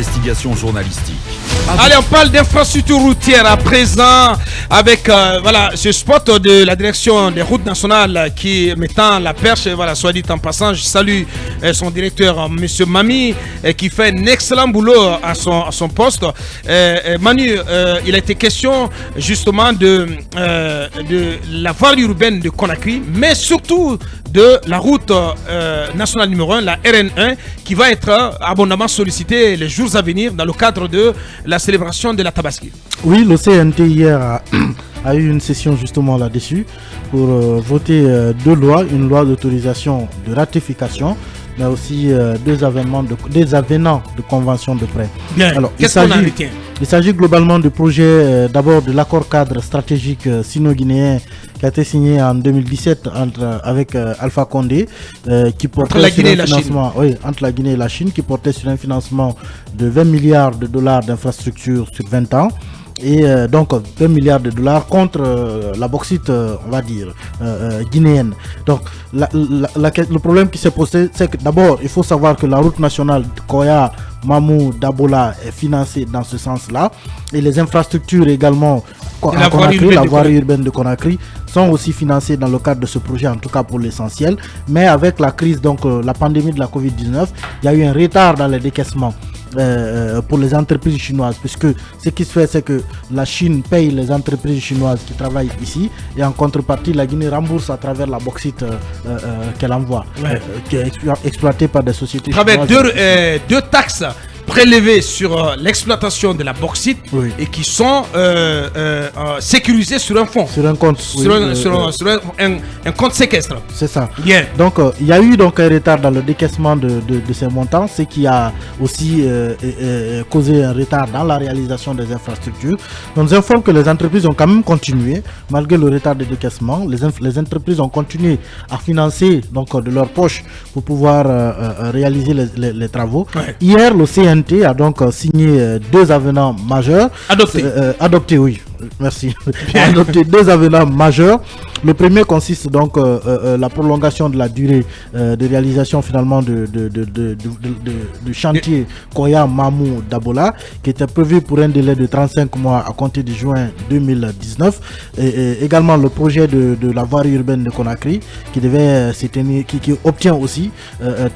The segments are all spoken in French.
d'investigation journalistique. Allez, on parle d'infrastructure routière à présent avec ce spot de la direction des routes nationales qui mettant la perche, soit dit en passant, je salue son directeur, monsieur Mami, qui fait un excellent boulot à son poste. Manu, il a été question justement de la voie urbaine de Conakry, mais surtout de la route nationale numéro 1, la RN1, qui va être abondamment sollicitée les jours à venir dans le cadre de la célébration de la Tabaski. Oui, le CNT hier a eu une session justement là-dessus pour voter deux lois, une loi d'autorisation de ratification, mais aussi des avenants de convention de prêt. Bien, alors, qu'est-ce qu'on en retient? Il s'agit globalement du projet d'abord de l'accord cadre stratégique sino-guinéen qui a été signé en 2017 avec Alpha Condé qui portait entre la Guinée et la Chine, qui portait sur un financement de 20 milliards de dollars d'infrastructures sur 20 ans. Et donc 20 milliards de dollars contre la bauxite, on va dire, guinéenne. Donc le problème qui s'est posé, c'est que d'abord, il faut savoir que la route nationale Koya, Mamou, Dabola est financée dans ce sens-là. Et les infrastructures également, la voirie urbaine de Conakry, sont aussi financées dans le cadre de ce projet, en tout cas pour l'essentiel. Mais avec la crise, donc la pandémie de la Covid-19, il y a eu un retard dans les décaissements. Pour les entreprises chinoises, puisque ce qui se fait, c'est que la Chine paye les entreprises chinoises qui travaillent ici, et en contrepartie la Guinée rembourse à travers la bauxite qu'elle envoie, qui est exploitée par des sociétés chinoises. À travers deux taxes prélevés sur l'exploitation de la bauxite, et qui sont sécurisés sur un fonds, sur un compte, sur un compte séquestre. C'est ça. Bien. Donc il y a eu donc un retard dans le décaissement de ces montants, ce qui a aussi causé un retard dans la réalisation des infrastructures. On nous informe que les entreprises ont quand même continué malgré le retard de décaissement. Les entreprises ont continué à financer donc de leur poche pour pouvoir réaliser les travaux. Hier, le CNT a donc signé deux avenants majeurs. Adopté, oui. Merci. Adopté deux avenants majeurs. Le premier consiste donc la prolongation de la durée de réalisation finalement du chantier Koya Mamou Dabola, qui était prévu pour un délai de 35 mois à compter de juin 2019. Et également le projet de la voirie urbaine de Conakry qui devait s'éteindre, qui obtient aussi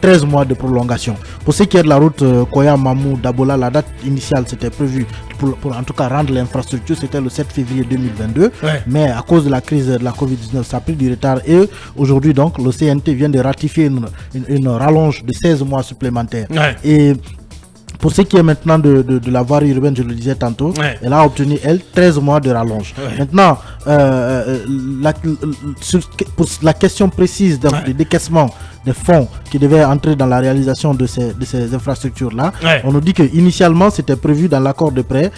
13 mois de prolongation. Pour ce qui est de la route Koya Mamou Dabola, la date initiale c'était prévu pour en tout cas rendre l'infrastructure, c'était le 7 février 2022, mais à cause de la crise de la Covid-19, ça a pris du retard, et aujourd'hui donc le CNT vient de ratifier une rallonge de 16 mois supplémentaires. Et pour ce qui est maintenant de la voirie urbaine, je le disais tantôt, elle a obtenu, elle, 13 mois de rallonge. Maintenant, pour la question précise du décaissement des fonds qui devaient entrer dans la réalisation de ces infrastructures-là, on nous dit qu'initialement, c'était prévu dans l'accord de prêt,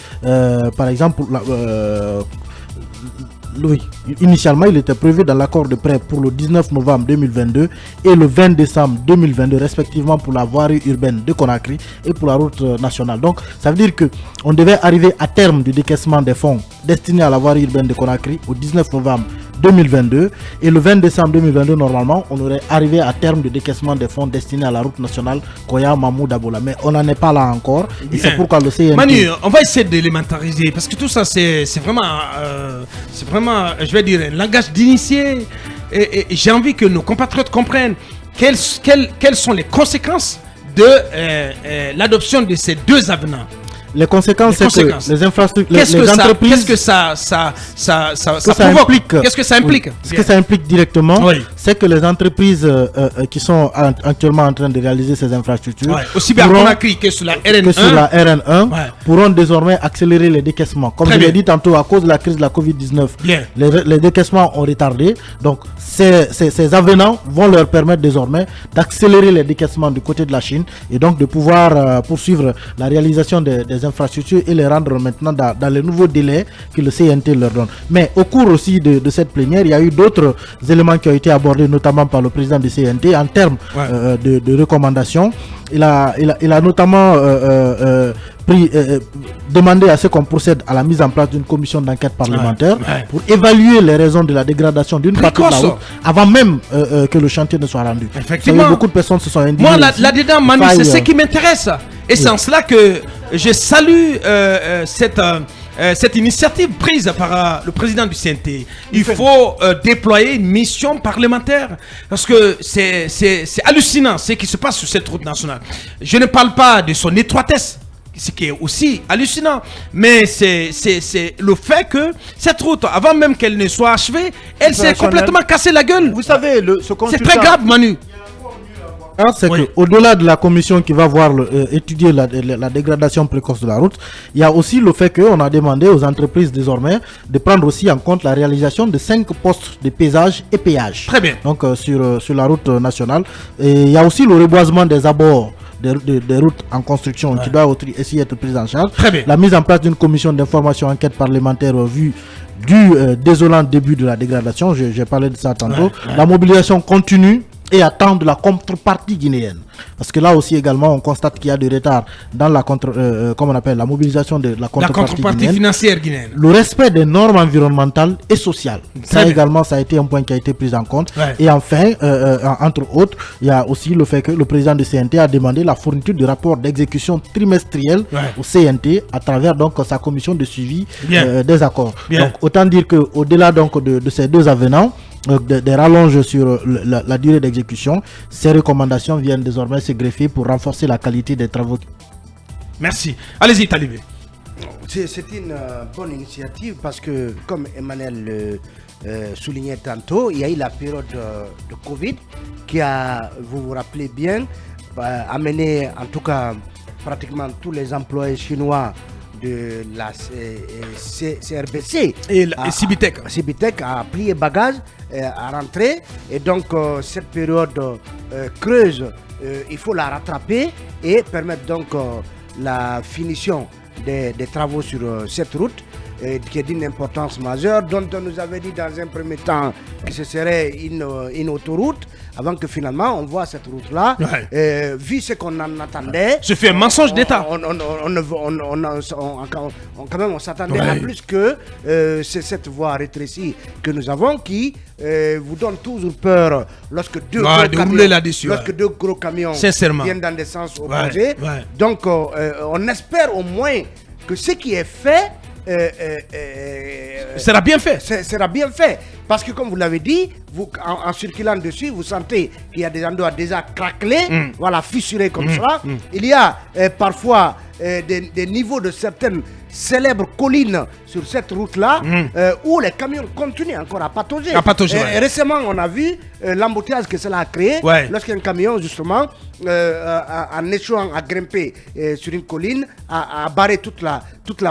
par exemple, oui, initialement, il était prévu dans l'accord de prêt pour le 19 novembre 2022 et le 20 décembre 2022, respectivement pour la voirie urbaine de Conakry et pour la route nationale. Donc, ça veut dire qu'on devait arriver à terme du décaissement des fonds destinés à la voirie urbaine de Conakry au 19 novembre 2022 et le 20 décembre 2022, normalement, on aurait arrivé à terme du décaissement des fonds destinés à la route nationale Koya Mamou Dabola. Mais on n'en est pas là encore. Et c'est pourquoi le CNT... Manu, on va essayer d'élémentariser parce que tout ça, c'est vraiment, je vais dire, un langage d'initié. Et j'ai envie que nos compatriotes comprennent quelles sont les conséquences de l'adoption de ces deux avenants. Les conséquences, c'est que les infrastructures, les entreprises... Qu'est-ce que ça provoque? Qu'est-ce que ça implique? Ce que ça implique directement, c'est que les entreprises qui sont actuellement en train de réaliser ces infrastructures, aussi bien à Conakry que sur la RN1, pourront désormais accélérer les décaissements. Comme je l'ai dit tantôt, à cause de la crise de la Covid-19, les décaissements ont retardé. Donc, ces avenants vont leur permettre désormais d'accélérer les décaissements du côté de la Chine et donc de pouvoir poursuivre la réalisation des infrastructures et les rendre maintenant dans les nouveaux délais que le CNT leur donne. Mais au cours aussi de cette plénière, il y a eu d'autres éléments qui ont été abordés, notamment par le président du CNT en termes de recommandations. Il a notamment demandé à ce qu'on procède à la mise en place d'une commission d'enquête parlementaire pour évaluer les raisons de la dégradation d'une partie de la route avant même que le chantier ne soit rendu. Effectivement. Beaucoup de personnes se sont indignées. Moi, là-dedans, Manu, c'est ce qui m'intéresse. Et c'est en cela que je salue cette initiative prise par le président du CNT. Il faut déployer une mission parlementaire parce que c'est hallucinant ce qui se passe sur cette route nationale. Je ne parle pas de son étroitesse, ce qui est aussi hallucinant, mais c'est le fait que cette route, avant même qu'elle ne soit achevée, elle s'est complètement cassée la gueule. Vous savez, c'est très grave, Manu. C'est qu'au-delà de la commission qui va voir étudier la dégradation précoce de la route, il y a aussi le fait qu'on a demandé aux entreprises désormais de prendre aussi en compte la réalisation de 5 postes de paysage et péage. Très bien. Donc sur la route nationale. Et il y a aussi le reboisement des abords des routes en construction qui doit aussi être prise en charge. Très bien. La mise en place d'une commission d'information enquête parlementaire vue du désolant début de la dégradation, j'ai parlé de ça tantôt. La mobilisation continue et attend de la contrepartie guinéenne. Parce que là aussi également, on constate qu'il y a du retard dans la la mobilisation de la contrepartie financière guinéenne. Le respect des normes environnementales et sociales. Ça également, ça a été un point qui a été pris en compte. Et enfin, entre autres, il y a aussi le fait que le président du CNT a demandé la fourniture du rapport d'exécution trimestriel au CNT à travers donc sa commission de suivi des accords. Donc autant dire qu'au-delà donc de ces deux avenants, des rallonges sur la durée d'exécution, ces recommandations viennent désormais se greffer pour renforcer la qualité des travaux. Merci. Allez-y, Talibé. C'est une bonne initiative parce que, comme Emmanuel soulignait tantôt, il y a eu la période de Covid qui a, vous vous rappelez bien, amené en tout cas pratiquement tous les employés chinois de la CRBC et Cibitec a plié bagage, à rentrer, et donc cette période creuse, il faut la rattraper et permettre donc la finition des travaux sur cette route qui est d'une importance majeure, dont on nous avait dit dans un premier temps que ce serait une autoroute, avant que finalement on voit cette route-là, vu ce qu'on en attendait. Ce fait un mensonge d'État. Quand même, on s'attendait à plus que c'est cette voie rétrécie que nous avons qui vous donne toujours peur lorsque deux gros camions viennent dans des sens opposés. Donc on espère au moins que ce qui est fait sera bien fait. Sera bien fait. Parce que comme vous l'avez dit, en circulant dessus, vous sentez qu'il y a des endroits déjà craquelés, voilà, fissurés comme ça. Il y a parfois des niveaux de certaines célèbres collines sur cette route-là où les camions continuent encore à patauger. Récemment, on a vu l'embouteillage que cela a créé lorsqu'un camion, justement, en échouant à grimper sur une colline, a barré toute la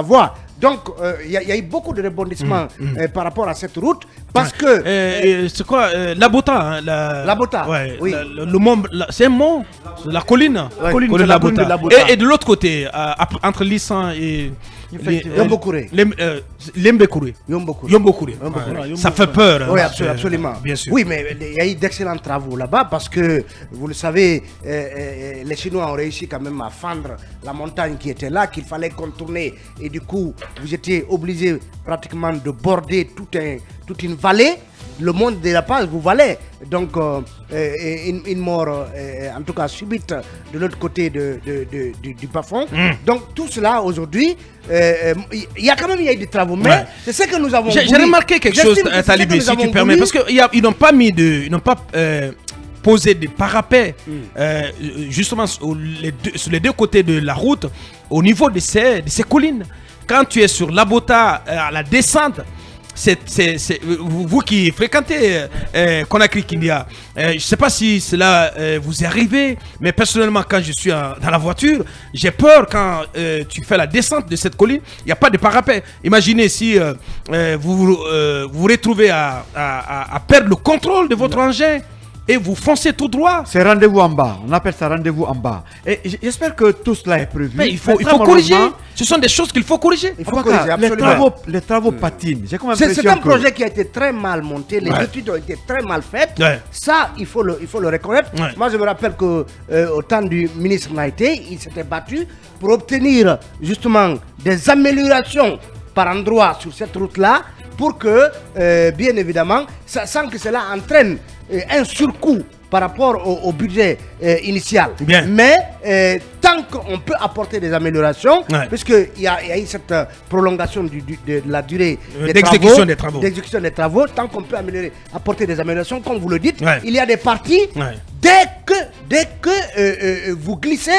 voie. Donc, il y a eu beaucoup de rebondissements par rapport à cette route parce que... c'est quoi La Bota, La Bota, oui. Le mont, c'est un mont, la colline. Colline de la Bota. Et de l'autre côté, entre Lissan et... Lembekouré. Ça fait peur. Oui, absolument. Bien sûr. Oui, mais il y a eu d'excellents travaux là-bas parce que, vous le savez, les Chinois ont réussi quand même à fendre la montagne qui était là, qu'il fallait contourner. Et du coup, vous étiez obligé pratiquement de border toute une vallée. Le monde de la page vous valait. Donc, une mort, en tout cas subite, de l'autre côté du bas-fond. Donc, tout cela, aujourd'hui, il y a quand même eu des travaux. Mais c'est ce que nous avons J'ai remarqué quelque chose, Talibé, si tu permets. Parce qu'ils n'ont pas mis ils n'ont pas posé des parapets, justement, sur les deux côtés de la route, au niveau de ces collines. Quand tu es sur Labota, à la descente, vous qui fréquentez Conakry Kindia, je ne sais pas si cela vous est arrivé, mais personnellement, quand je suis dans la voiture, j'ai peur quand tu fais la descente de cette colline, il n'y a pas de parapet. Imaginez si vous vous retrouvez à perdre le contrôle de votre engin et vous foncez tout droit. C'est rendez-vous en bas. On appelle ça rendez-vous en bas. Et j'espère que tout cela est prévu. Mais il faut corriger. Ce sont des choses qu'il faut corriger. Il faut corriger, les travaux patinent. C'est un projet qui a été très mal monté, les études ont été très mal faites. Ça, il faut le reconnaître. Moi, je me rappelle qu'au temps du ministre Naïté, il s'était battu pour obtenir justement des améliorations par endroits sur cette route-là, pour que, bien évidemment, sans que cela entraîne un surcoût par rapport au budget initial. Bien. Mais tant qu'on peut apporter des améliorations, puisqu'il y a eu cette prolongation de la durée d'exécution des travaux, tant qu'on peut apporter des améliorations, comme vous le dites, il y a des parties, dès que vous glissez,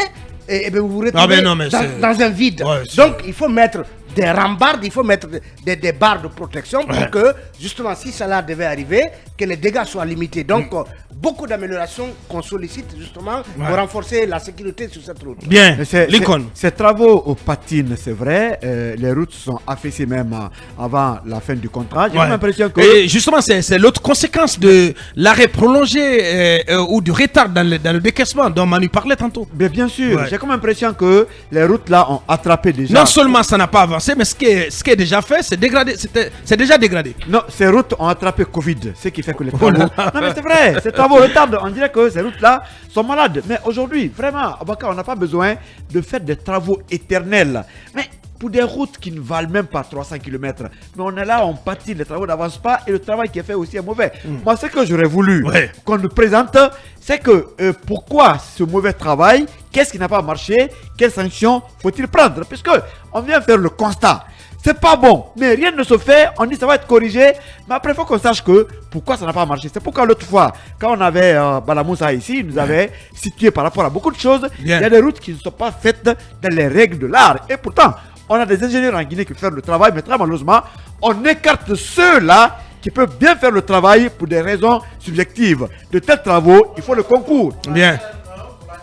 et vous vous retrouvez dans un vide. Donc il faut mettre des rambardes, il faut mettre des barres de protection pour que, justement, si cela devait arriver, que les dégâts soient limités. Donc, beaucoup d'améliorations qu'on sollicite, justement, pour renforcer la sécurité sur cette route. Bien, Lincoln. Ces travaux aux patines, c'est vrai, les routes sont affaissées même avant la fin du contrat. J'ai l'impression que... Et justement, c'est l'autre conséquence de l'arrêt prolongé ou du retard dans le décaissement dont Manu parlait tantôt. Mais bien sûr, j'ai comme l'impression que les routes là ont attrapé déjà... Non seulement ça n'a pas avancé, mais ce qui est déjà fait, c'est dégradé. C'est déjà dégradé. Non, ces routes ont attrapé Covid, ce qui fait que les travaux... Non mais c'est vrai, ces travaux retardent. On dirait que ces routes là sont malades. Mais aujourd'hui, vraiment, on n'a pas besoin de faire des travaux éternels. Mais pour des routes qui ne valent même pas 300 km. Mais on est là, on pâtit, les travaux n'avancent pas et le travail qui est fait aussi est mauvais. Moi, ce que j'aurais voulu qu'on nous présente, c'est que pourquoi ce mauvais travail, qu'est-ce qui n'a pas marché, quelles sanctions faut-il prendre? Puisque on vient faire le constat. C'est pas bon, mais rien ne se fait, on dit ça va être corrigé, mais après il faut qu'on sache que pourquoi ça n'a pas marché. C'est pourquoi l'autre fois, quand on avait Balamoussa ici, il nous avait situé par rapport à beaucoup de choses. Il y a des routes qui ne sont pas faites dans les règles de l'art. Et pourtant, on a des ingénieurs en Guinée qui font le travail, mais très malheureusement, on écarte ceux-là qui peuvent bien faire le travail pour des raisons subjectives. De tels travaux, il faut le concours. Bien.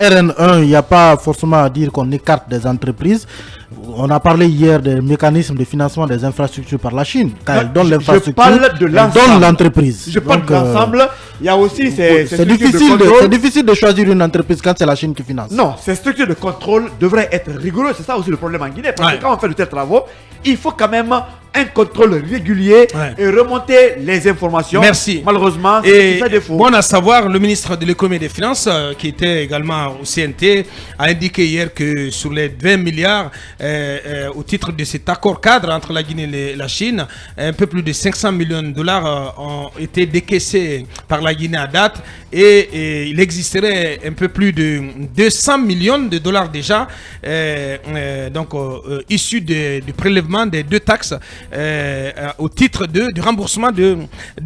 RN1, il n'y a pas forcément à dire qu'on écarte des entreprises. On a parlé hier des mécanismes de financement des infrastructures par la Chine. Quand elle donne l'infrastructure, elle donne l'entreprise. Je parle de l'ensemble. Il y a aussi c'est difficile de choisir une entreprise quand c'est la Chine qui finance. Non, ces structures de contrôle devraient être rigoureuses. C'est ça aussi le problème en Guinée. Parce que quand on fait de tels travaux, il faut quand même un contrôle régulier et remonter les informations. Merci. Malheureusement, et fait défaut. Bon à savoir, le ministre de l'économie et des finances, qui était également au CNT, a indiqué hier que sur les 20 milliards au titre de cet accord cadre entre la Guinée et la Chine, un peu plus de 500 millions de dollars ont été décaissés par la Guinée à date et il existerait un peu plus de 200 millions de dollars déjà issus du prélèvement des deux taxes au titre du remboursement de